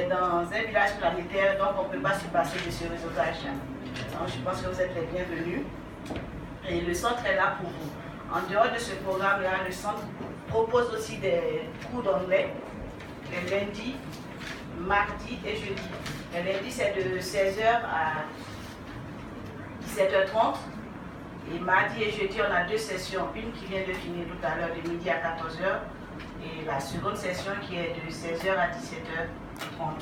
est dans un village planétaire, donc on ne peut pas se passer de ce réseautage. Donc je pense que vous êtes les bienvenus. Et le centre est là pour vous. En dehors de ce programme-là, le centre propose aussi des cours d'anglais les lundis, mardis et jeudi. Le lundi, c'est de 16h à 17h30. Et mardi et jeudi, on a deux sessions. Une qui vient de finir tout à l'heure, de midi à 14h. Et la seconde session qui est de 16h à 17h30.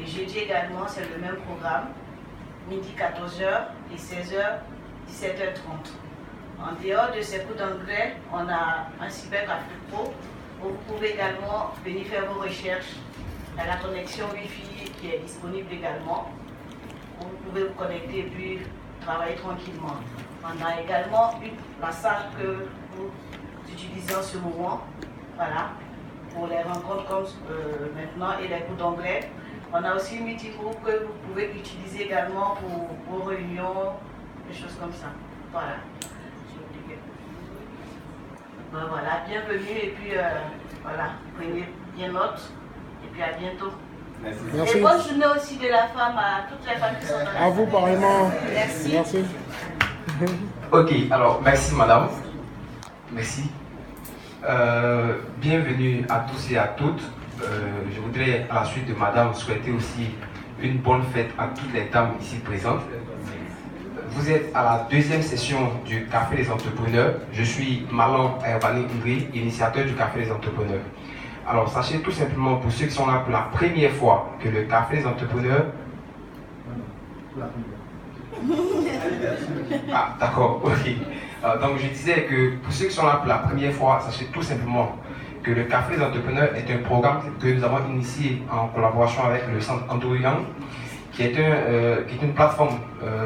Et jeudi également, c'est le même programme. Midi 14h et 16h, 17h30. En dehors de ces cours d'anglais, on a un cybergraphique pro où vous pouvez également venir faire vos recherches. Il y a la connexion Wi-Fi qui est disponible également. Où vous pouvez vous connecter et puis travailler tranquillement. On a également la salle que vous utilisez en ce moment, voilà, pour les rencontres comme maintenant et les cours d'anglais. On a aussi une meeting group que vous pouvez utiliser également pour vos réunions, des choses comme ça. Voilà. Ben voilà, bienvenue et puis voilà, prenez bien note et puis à bientôt. Merci. Et bonne journée aussi de la femme à toutes les femmes qui sont dans la salle. À vous pareillement. Merci. Merci. Ok, alors merci madame. Merci. Bienvenue à tous et à toutes. Je voudrais à la suite de madame souhaiter aussi une bonne fête à toutes les dames ici présentes. Vous êtes à la deuxième session du Café des Entrepreneurs. Je suis Malan Herbani Ngri, initiateur du Café des Entrepreneurs. Alors sachez tout simplement pour ceux qui sont là pour la première fois que le Café des Entrepreneurs... Ah d'accord, ok. Donc je disais que pour ceux qui sont là pour la première fois, sachez tout simplement que le Café des Entrepreneurs est un programme que nous avons initié en collaboration avec le centre Andrew Yang, qui est une plateforme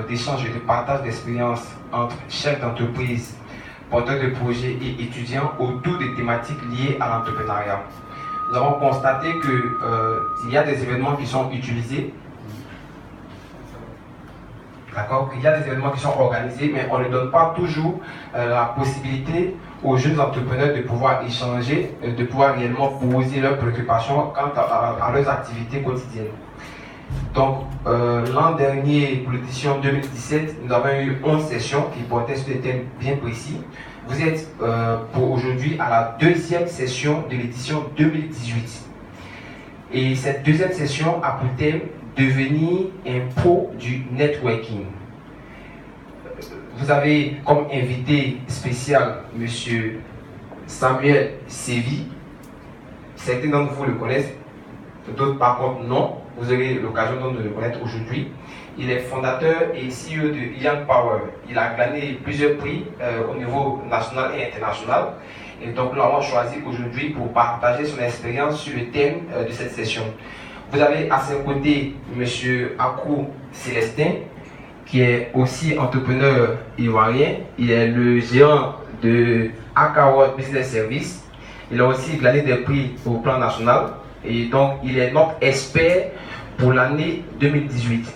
d'échange et de partage d'expériences entre chefs d'entreprise, porteurs de projets et étudiants autour des thématiques liées à l'entrepreneuriat. Nous avons constaté qu'il y a des événements qui sont utilisés, d'accord, qu'il y a des événements qui sont organisés, mais on ne donne pas toujours la possibilité aux jeunes entrepreneurs de pouvoir échanger, de pouvoir réellement poser leurs préoccupations quant à leurs activités quotidiennes. Donc, l'an dernier, pour l'édition 2017, nous avons eu 11 sessions qui portaient sur des thèmes bien précis. Vous êtes pour aujourd'hui à la deuxième session de l'édition 2018. Et cette deuxième session a pour thème devenir un pro du networking. Vous avez comme invité spécial M. Samuel Sévi. Certains d'entre vous le connaissent, d'autres par contre non. Vous aurez l'occasion de le connaître aujourd'hui. Il est fondateur et CEO de Young Power. Il a gagné plusieurs prix au niveau national et international. Et donc nous l'avons choisi aujourd'hui pour partager son expérience sur le thème de cette session. Vous avez à ses côtés M. Akou Célestin, qui est aussi entrepreneur ivoirien. Il est le gérant de Akaward Business Service. Il a aussi gagné des prix au plan national. Et donc, il est notre expert pour l'année 2018.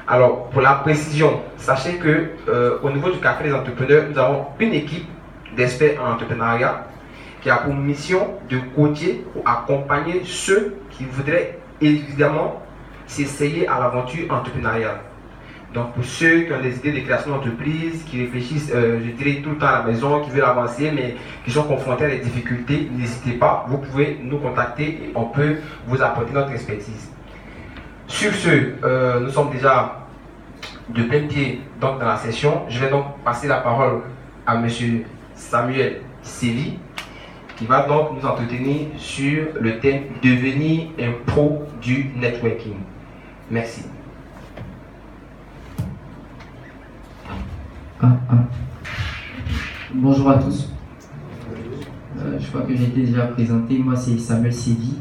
Alors, pour la précision, sachez que au niveau du Café des Entrepreneurs, nous avons une équipe d'experts en entrepreneuriat qui a pour mission de coacher ou accompagner ceux qui voudraient évidemment s'essayer à l'aventure entrepreneuriale. Donc, pour ceux qui ont des idées de création d'entreprise, qui réfléchissent, je dirais, tout le temps à la maison, qui veulent avancer, mais qui sont confrontés à des difficultés, n'hésitez pas, vous pouvez nous contacter et on peut vous apporter notre expertise. Sur ce, nous sommes déjà de plein pied donc, dans la session. Je vais donc passer la parole à M. Samuel Sévi, qui va donc nous entretenir sur le thème « Devenir un pro du networking ». Merci. Bonjour à tous. Je crois que j'ai été déjà présenté. Moi, c'est Samuel Sévi.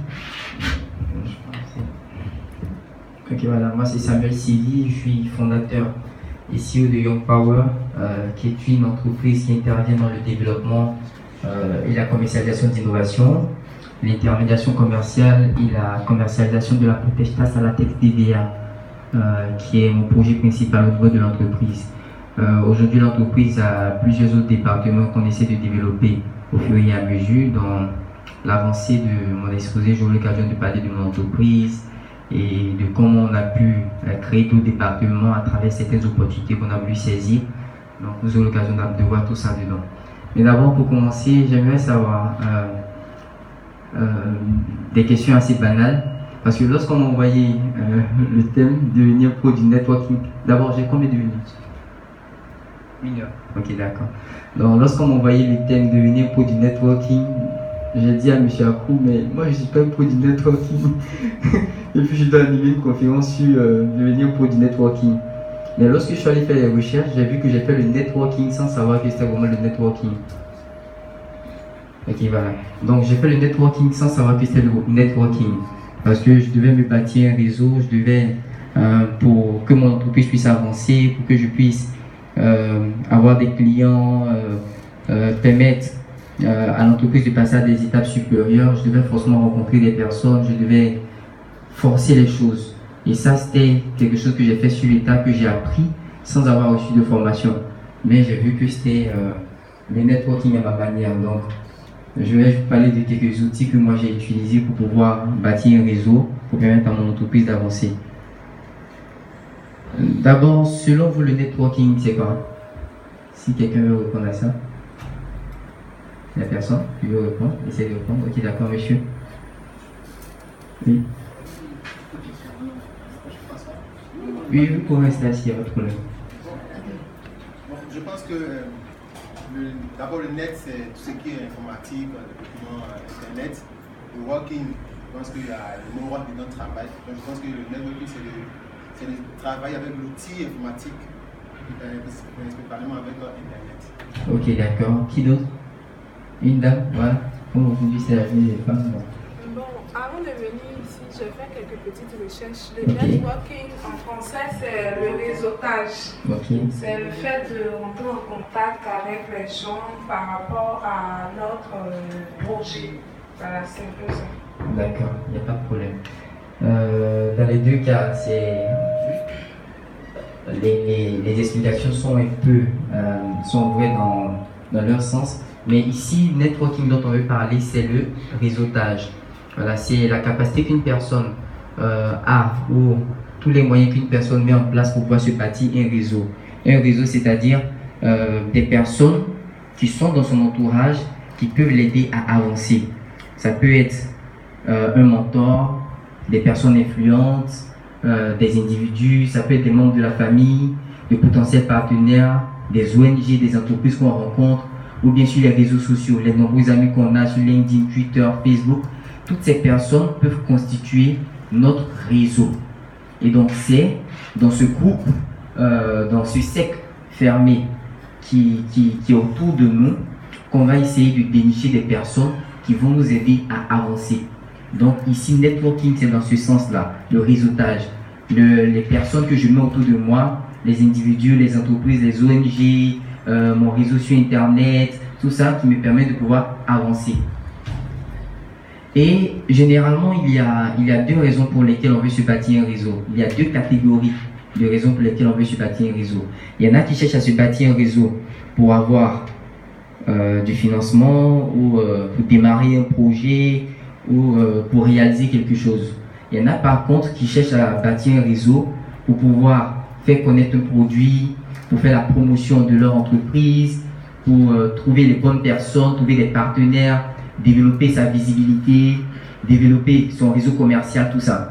Ok, voilà. Moi, c'est Samuel Sévi. Je suis fondateur et CEO de Young Power, qui est une entreprise qui intervient dans le développement et la commercialisation d'innovation, l'intermédiation commerciale et la commercialisation de la Protestas à la Tech DBA, qui est mon projet principal au niveau de l'entreprise. Aujourd'hui, l'entreprise a plusieurs autres départements qu'on essaie de développer au fur et à mesure. Dans l'avancée de mon exposé, j'aurai l'occasion de parler de mon entreprise, et de comment on a pu créer d'autres départements à travers certaines opportunités qu'on a voulu saisir. Donc nous aurons l'occasion de voir tout ça dedans. Mais d'abord, pour commencer, j'aimerais savoir des questions assez banales. Parce que lorsqu'on m'a envoyé le thème devenir pro du networking, d'abord j'ai combien de minutes? 1 heure. Ok, d'accord. Donc lorsqu'on m'a envoyé le thème devenir pro du networking, j'ai dit à M. Akou, mais moi je ne suis pas un pro du networking. Et puis je dois animer une conférence sur devenir pro du networking. Mais lorsque je suis allé faire les recherches, j'ai vu que j'ai fait le networking sans savoir que c'était vraiment le networking. Ok, voilà. Donc j'ai fait le networking sans savoir que c'était le networking. Parce que je devais me bâtir un réseau, je devais, pour que mon entreprise puisse avancer, pour que je puisse avoir des clients, permettre à l'entreprise de passer à des étapes supérieures, je devais forcément rencontrer des personnes, je devais forcer les choses. Et ça, c'était quelque chose que j'ai fait sur l'état, que j'ai appris sans avoir reçu de formation. Mais j'ai vu que c'était le networking à ma manière. Donc, je vais vous parler de quelques outils que moi j'ai utilisés pour pouvoir bâtir un réseau, pour permettre à mon entreprise d'avancer. D'abord, selon vous, le networking, c'est quoi? Si quelqu'un veut répondre à ça. La personne qui veut répondre, essayez de répondre. Ok, d'accord, monsieur. Oui. Oui, vous pouvez rester assis, il n'y a pas de problème. Je pense que d'abord le net, c'est tout ce qui est informatique, document, internet. Le working, je pense qu'il y a le mot work dedans travail. Donc je pense que le networking, c'est le travail avec l'outil informatique, principalement avec internet. Ok, d'accord. Qui d'autre? Une dame, voilà. Comme aujourd'hui c'est la journée des femmes. Bon, avant de venir ici, j'ai fait quelques petites recherches. Le networking en français, c'est le réseautage. C'est le fait de rentrer en contact avec les gens par rapport à notre projet. Voilà, c'est un peu ça. D'accord, il n'y a pas de problème. Dans les deux cas, les explications sont un peu sont vraies dans leur sens. Mais ici, networking dont on veut parler, c'est le réseautage. Voilà, c'est la capacité qu'une personne a, ou tous les moyens qu'une personne met en place pour pouvoir se bâtir un réseau. Un réseau, c'est-à-dire des personnes qui sont dans son entourage, qui peuvent l'aider à avancer. Ça peut être un mentor, des personnes influentes, des individus, ça peut être des membres de la famille, de potentiels partenaires, des ONG, des entreprises qu'on rencontre, ou bien sur les réseaux sociaux, les nombreux amis qu'on a sur LinkedIn, Twitter, Facebook. Toutes ces personnes peuvent constituer notre réseau. Et donc c'est dans ce groupe, dans ce cercle fermé qui est autour de nous, qu'on va essayer de dénicher des personnes qui vont nous aider à avancer. Donc ici, networking, c'est dans ce sens-là, le réseautage. Les personnes que je mets autour de moi, les individus, les entreprises, les ONG, mon réseau sur internet, tout ça qui me permet de pouvoir avancer. Et généralement, il y a deux raisons pour lesquelles on veut se bâtir un réseau. Il y a deux catégories de raisons pour lesquelles on veut se bâtir un réseau. Il y en a qui cherchent à se bâtir un réseau pour avoir du financement ou pour démarrer un projet ou pour réaliser quelque chose. Il y en a par contre qui cherchent à bâtir un réseau pour pouvoir faire connaître un produit, pour faire la promotion de leur entreprise, pour trouver les bonnes personnes, trouver des partenaires, développer sa visibilité, développer son réseau commercial, tout ça.